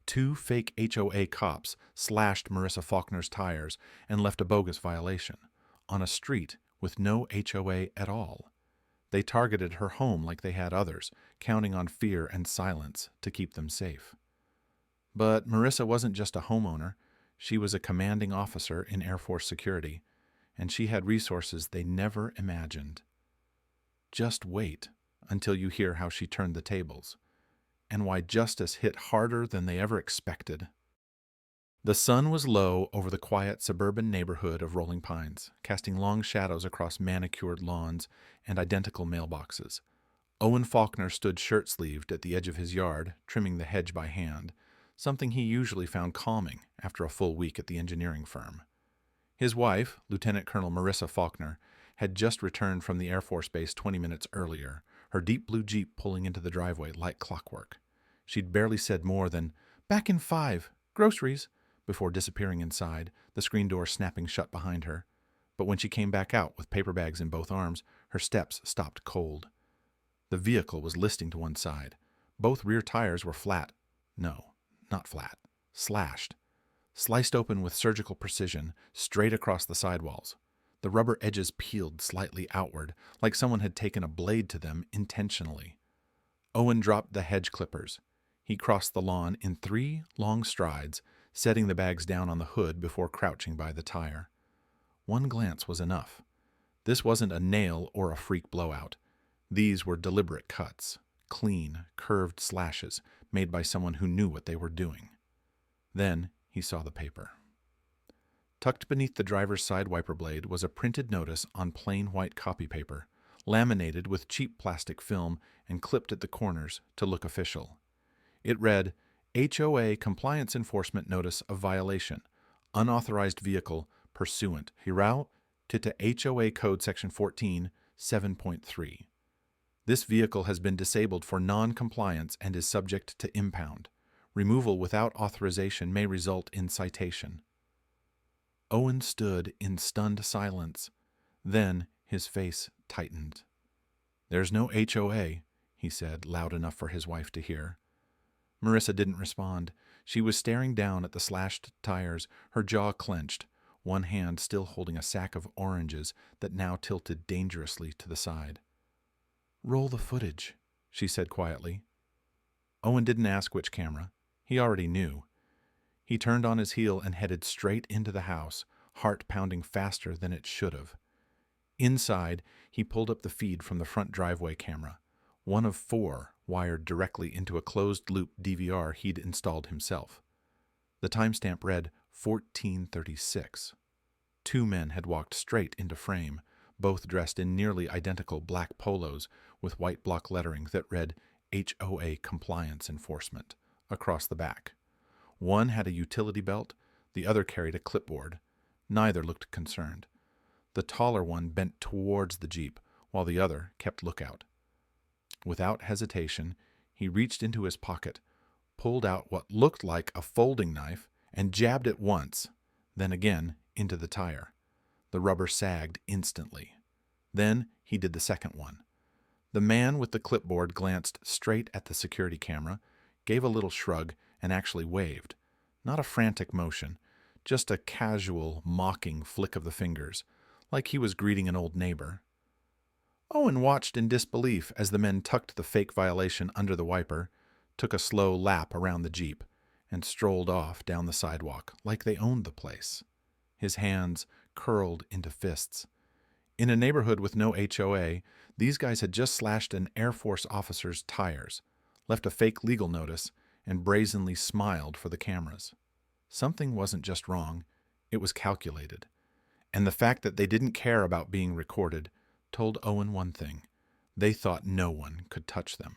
2 fake HOA cops slashed Marissa Faulkner's tires and left a bogus violation on a street with no HOA at all. They targeted her home like they had others, counting on fear and silence to keep them safe. But Marissa wasn't just a homeowner. She was a commanding officer in Air Force security, and she had resources they never imagined. Just wait until you hear how she turned the tables, and why justice hit harder than they ever expected. The sun was low over the quiet suburban neighborhood of Rolling Pines, casting long shadows across manicured lawns and identical mailboxes. Owen Faulkner stood shirt-sleeved at the edge of his yard, trimming the hedge by hand, something he usually found calming after a full week at the engineering firm. His wife, Lieutenant Colonel Marissa Faulkner, had just returned from the Air Force Base 20 minutes earlier, her deep blue Jeep pulling into the driveway like clockwork. She'd barely said more than, "Back in 5, groceries," before disappearing inside, the screen door snapping shut behind her. But when she came back out with paper bags in both arms, her steps stopped cold. The vehicle was listing to one side. Both rear tires were flat. No, not flat. Slashed. Sliced open with surgical precision, straight across the sidewalls. The rubber edges peeled slightly outward, like someone had taken a blade to them intentionally. Owen dropped the hedge clippers. He crossed the lawn in 3 long strides, setting the bags down on the hood before crouching by the tire. One glance was enough. This wasn't a nail or a freak blowout. These were deliberate cuts, clean, curved slashes made by someone who knew what they were doing. Then he saw the paper. Tucked beneath the driver's side wiper blade was a printed notice on plain white copy paper, laminated with cheap plastic film and clipped at the corners to look official. It read, HOA Compliance Enforcement Notice of Violation, Unauthorized Vehicle Pursuant Hirao to HOA Code Section 14, 7.3. This vehicle has been disabled for non-compliance and is subject to impound. Removal without authorization may result in citation. Owen stood in stunned silence. Then his face tightened. "There's no HOA," he said, loud enough for his wife to hear. Marissa didn't respond. She was staring down at the slashed tires, her jaw clenched, one hand still holding a sack of oranges that now tilted dangerously to the side. "Roll the footage," she said quietly. Owen didn't ask which camera. He already knew. He turned on his heel and headed straight into the house, heart pounding faster than it should have. Inside, he pulled up the feed from the front driveway camera, one of 4 wired directly into a closed-loop DVR he'd installed himself. The timestamp read 14:36. 2 men had walked straight into frame, both dressed in nearly identical black polos with white block lettering that read HOA Compliance Enforcement across the back. One had a utility belt, the other carried a clipboard. Neither looked concerned. The taller one bent towards the Jeep, while the other kept lookout. Without hesitation, he reached into his pocket, pulled out what looked like a folding knife, and jabbed it once, then again into the tire. The rubber sagged instantly. Then he did the second one. The man with the clipboard glanced straight at the security camera, gave a little shrug, and actually waved. Not a frantic motion, just a casual, mocking flick of the fingers, like he was greeting an old neighbor. Owen watched in disbelief as the men tucked the fake violation under the wiper, took a slow lap around the Jeep, and strolled off down the sidewalk like they owned the place. His hands curled into fists. In a neighborhood with no HOA, these guys had just slashed an Air Force officer's tires, left a fake legal notice, and brazenly smiled for the cameras. Something wasn't just wrong, it was calculated. And the fact that they didn't care about being recorded told Owen one thing: they thought no one could touch them.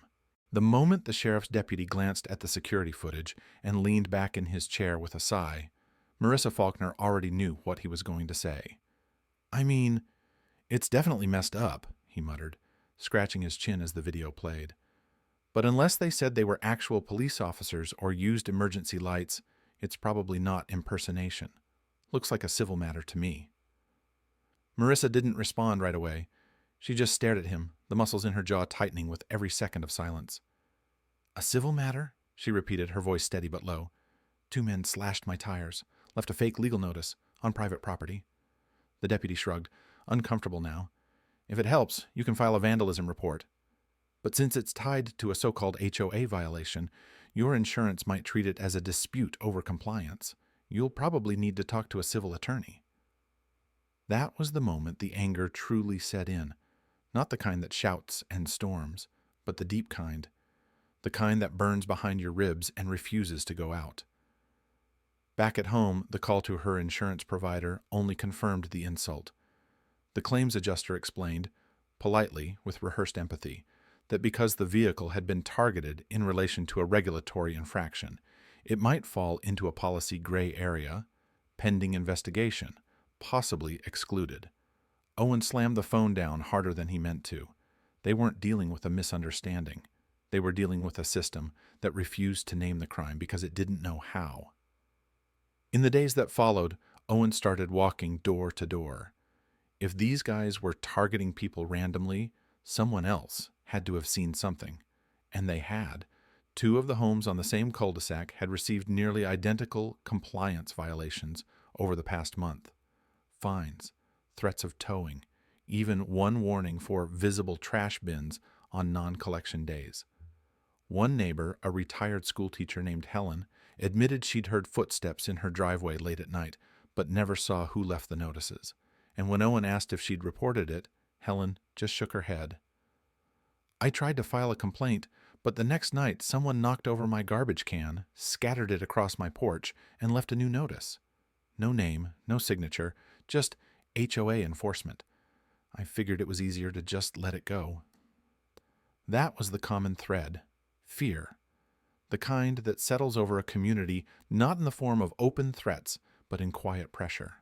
The moment the sheriff's deputy glanced at the security footage and leaned back in his chair with a sigh, Marissa Faulkner already knew what he was going to say. "I mean, it's definitely messed up," he muttered, scratching his chin as the video played. "But unless they said they were actual police officers or used emergency lights, it's probably not impersonation. Looks like a civil matter to me." Marissa didn't respond right away. She just stared at him, the muscles in her jaw tightening with every second of silence. "A civil matter?" she repeated, her voice steady but low. 2 men slashed my tires, left a fake legal notice on private property. The deputy shrugged, uncomfortable now. If it helps, you can file a vandalism report. But since it's tied to a so-called HOA violation, your insurance might treat it as a dispute over compliance. You'll probably need to talk to a civil attorney. That was the moment the anger truly set in. Not the kind that shouts and storms, but the deep kind. The kind that burns behind your ribs and refuses to go out. Back at home, the call to her insurance provider only confirmed the insult. The claims adjuster explained, politely, with rehearsed empathy, that because the vehicle had been targeted in relation to a regulatory infraction, it might fall into a policy gray area, pending investigation, possibly excluded. Owen slammed the phone down harder than he meant to. They weren't dealing with a misunderstanding. They were dealing with a system that refused to name the crime because it didn't know how. In the days that followed, Owen started walking door to door. If these guys were targeting people randomly, someone else had to have seen something. And they had. 2 of the homes on the same cul-de-sac had received nearly identical compliance violations over the past month. Fines, threats of towing, even one warning for visible trash bins on non-collection days. One neighbor, a retired schoolteacher named Helen, admitted she'd heard footsteps in her driveway late at night, but never saw who left the notices. And when Owen asked if she'd reported it, Helen just shook her head. I tried to file a complaint, but the next night someone knocked over my garbage can, scattered it across my porch, and left a new notice. No name, no signature, just HOA enforcement. I figured it was easier to just let it go. That was the common thread. Fear. The kind that settles over a community not in the form of open threats, but in quiet pressure.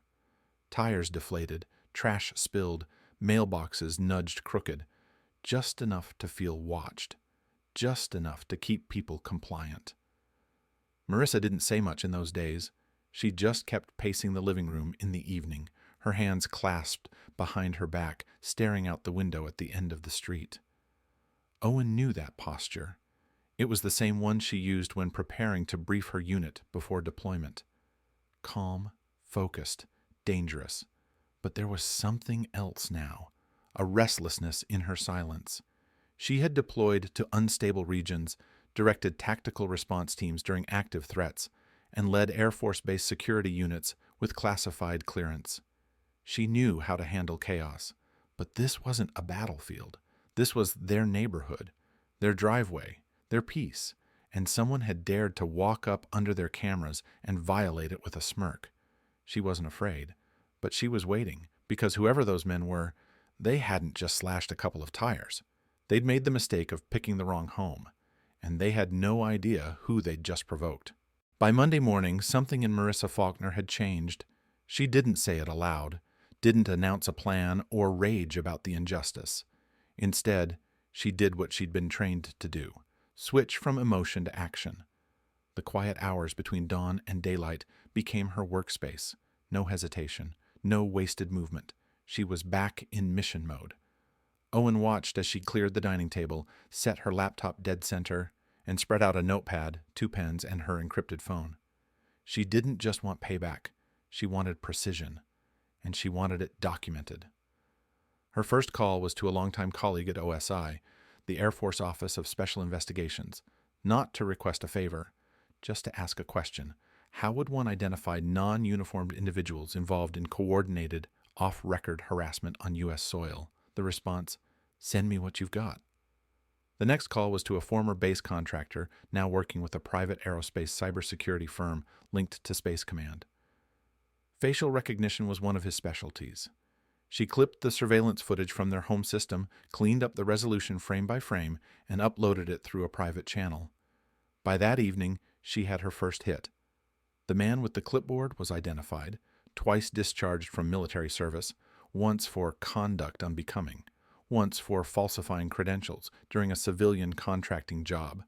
Tires deflated, trash spilled, mailboxes nudged crooked. Just enough to feel watched. Just enough to keep people compliant. Marissa didn't say much in those days. She just kept pacing the living room in the evening, her hands clasped behind her back, staring out the window at the end of the street. Owen knew that posture. It was the same one she used when preparing to brief her unit before deployment. Calm, focused, dangerous. But there was something else now, a restlessness in her silence. She had deployed to unstable regions, directed tactical response teams during active threats, and led Air Force-based security units with classified clearance. She knew how to handle chaos, but this wasn't a battlefield. This was their neighborhood, their driveway, their peace, and someone had dared to walk up under their cameras and violate it with a smirk. She wasn't afraid, but she was waiting, because whoever those men were, they hadn't just slashed a couple of tires. They'd made the mistake of picking the wrong home, and they had no idea who they'd just provoked. By Monday morning, something in Marissa Faulkner had changed. She didn't say it aloud, didn't announce a plan or rage about the injustice. Instead, she did what she'd been trained to do, switch from emotion to action. The quiet hours between dawn and daylight became her workspace. No hesitation, no wasted movement. She was back in mission mode. Owen watched as she cleared the dining table, set her laptop dead center, and spread out a notepad, 2 pens, and her encrypted phone. She didn't just want payback. She wanted precision, and she wanted it documented. Her first call was to a longtime colleague at OSI, the Air Force Office of Special Investigations, not to request a favor, just to ask a question. How would one identify non-uniformed individuals involved in coordinated, off-record harassment on U.S. soil? The response, send me what you've got. The next call was to a former base contractor now working with a private aerospace cybersecurity firm linked to Space Command. Facial recognition was one of his specialties. She clipped the surveillance footage from their home system, cleaned up the resolution frame by frame, and uploaded it through a private channel. By that evening, she had her first hit. The man with the clipboard was identified, twice discharged from military service, once for conduct unbecoming, once for falsifying credentials during a civilian contracting job.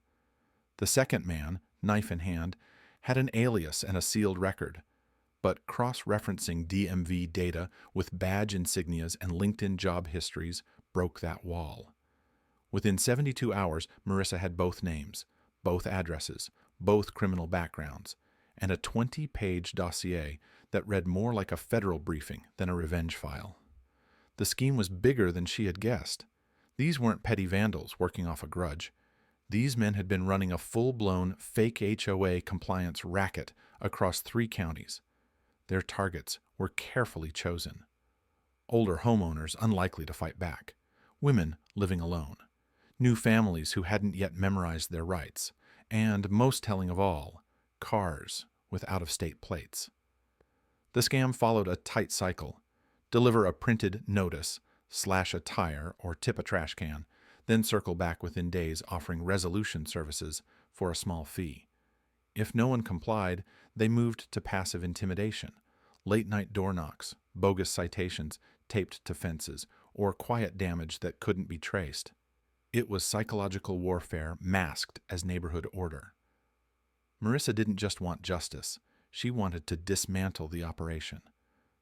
The second man, knife in hand, had an alias and a sealed record, but cross-referencing DMV data with badge insignias and LinkedIn job histories broke that wall. Within 72 hours, Marissa had both names, both addresses, both criminal backgrounds, and a 20-page dossier that read more like a federal briefing than a revenge file. The scheme was bigger than she had guessed. These weren't petty vandals working off a grudge. These men had been running a full-blown fake HOA compliance racket across 3 counties. Their targets were carefully chosen. Older homeowners unlikely to fight back. Women living alone. New families who hadn't yet memorized their rights. And, most telling of all, cars with out-of-state plates. The scam followed a tight cycle. Deliver a printed notice, slash a tire, or tip a trash can, then circle back within days offering resolution services for a small fee. If no one complied, they moved to passive intimidation, late-night door knocks, bogus citations taped to fences, or quiet damage that couldn't be traced. It was psychological warfare masked as neighborhood order. Marissa didn't just want justice. She wanted to dismantle the operation.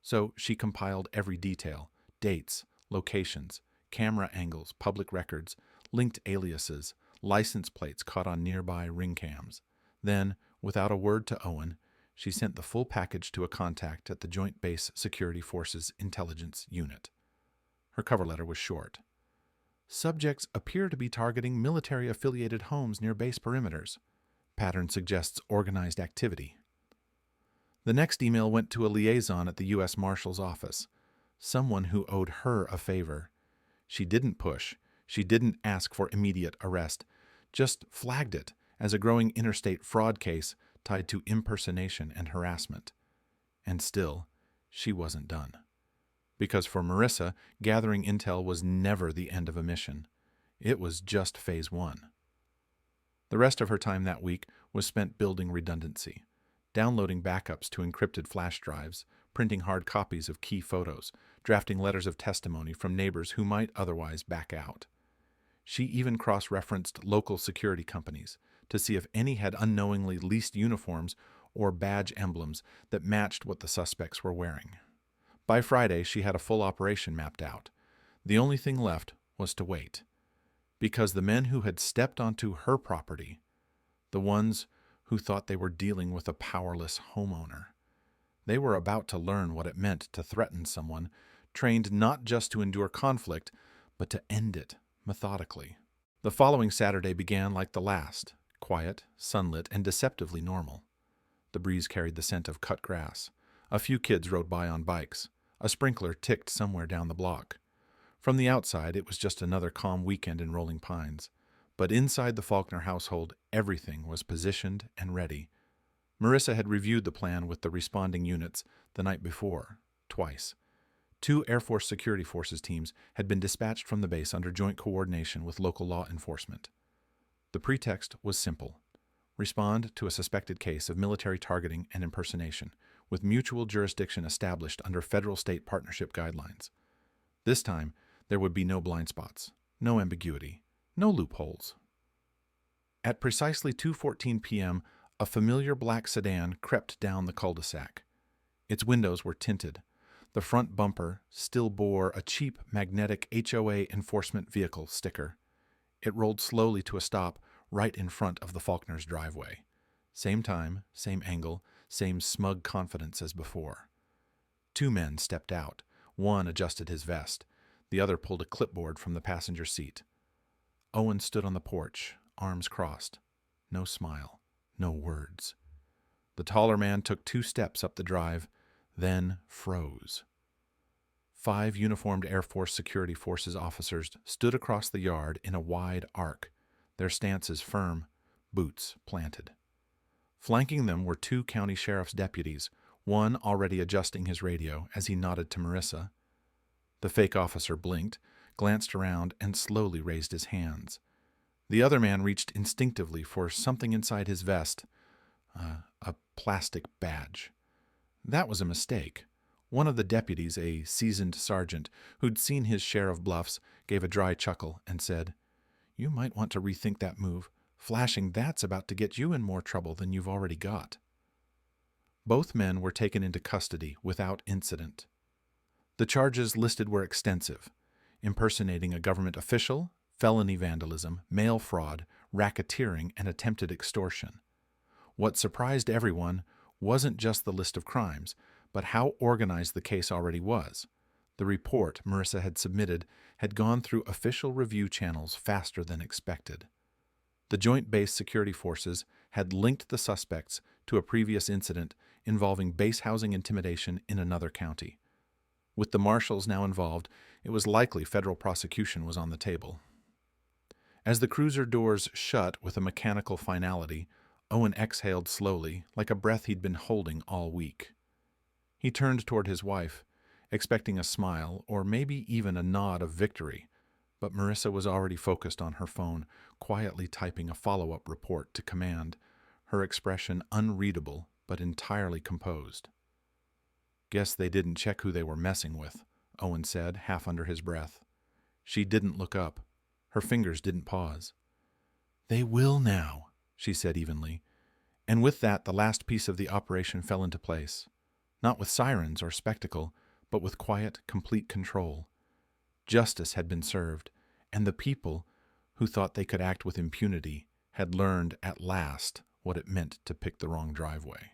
So she compiled every detail, dates, locations, camera angles, public records, linked aliases, license plates caught on nearby ring cams. Then, without a word to Owen, she sent the full package to a contact at the Joint Base Security Forces Intelligence Unit. Her cover letter was short. Subjects appear to be targeting military-affiliated homes near base perimeters. Pattern suggests organized activity. The next email went to a liaison at the U.S. Marshal's office, someone who owed her a favor. She didn't push. She didn't ask for immediate arrest, just flagged it as a growing interstate fraud case tied to impersonation and harassment. And still, she wasn't done. Because for Marissa, gathering intel was never the end of a mission. It was just phase 1. The rest of her time that week was spent building redundancy, downloading backups to encrypted flash drives, printing hard copies of key photos, drafting letters of testimony from neighbors who might otherwise back out. She even cross-referenced local security companies to see if any had unknowingly leased uniforms or badge emblems that matched what the suspects were wearing. By Friday, she had a full operation mapped out. The only thing left was to wait. Because the men who had stepped onto her property, the ones who thought they were dealing with a powerless homeowner, they were about to learn what it meant to threaten someone, trained not just to endure conflict, but to end it methodically. The following Saturday began like the last, quiet, sunlit, and deceptively normal. The breeze carried the scent of cut grass. A few kids rode by on bikes. A sprinkler ticked somewhere down the block. From the outside, it was just another calm weekend in Rolling Pines. But inside the Faulkner household, everything was positioned and ready. Marissa had reviewed the plan with the responding units the night before, twice. 2 Air Force Security Forces teams had been dispatched from the base under joint coordination with local law enforcement. The pretext was simple. Respond to a suspected case of military targeting and impersonation, with mutual jurisdiction established under federal-state partnership guidelines. This time, there would be no blind spots, no ambiguity, no loopholes. At precisely 2:14 p.m., a familiar black sedan crept down the cul-de-sac. Its windows were tinted. The front bumper still bore a cheap magnetic HOA enforcement vehicle sticker. It rolled slowly to a stop right in front of the Faulkners' driveway. Same time, same angle, same smug confidence as before. 2 men stepped out. One adjusted his vest. The other pulled a clipboard from the passenger seat. Owen stood on the porch, arms crossed. No smile, no words. The taller man took 2 steps up the drive, then froze. 5 uniformed Air Force Security Forces officers stood across the yard in a wide arc, their stances firm, boots planted. Flanking them were 2 county sheriff's deputies, one already adjusting his radio as he nodded to Marissa. The fake officer blinked, glanced around, and slowly raised his hands. The other man reached instinctively for something inside his vest, a plastic badge. That was a mistake. One of the deputies, a seasoned sergeant who'd seen his share of bluffs, gave a dry chuckle and said, "You might want to rethink that move. Flashing that's about to get you in more trouble than you've already got." Both men were taken into custody without incident. The charges listed were extensive: impersonating a government official, felony vandalism, mail fraud, racketeering, and attempted extortion. What surprised everyone wasn't just the list of crimes, but how organized the case already was. The report Marissa had submitted had gone through official review channels faster than expected. The Joint Base Security Forces had linked the suspects to a previous incident involving base housing intimidation in another county. With the marshals now involved, it was likely federal prosecution was on the table. As the cruiser doors shut with a mechanical finality, Owen exhaled slowly, like a breath he'd been holding all week. He turned toward his wife, expecting a smile or maybe even a nod of victory, but Marissa was already focused on her phone, quietly typing a follow-up report to command, her expression unreadable but entirely composed. "Guess they didn't check who they were messing with," Owen said, half under his breath. She didn't look up. Her fingers didn't pause. "They will now," she said evenly. And with that, the last piece of the operation fell into place. Not with sirens or spectacle, but with quiet, complete control. Justice had been served, and the people, who thought they could act with impunity, had learned at last what it meant to pick the wrong driveway.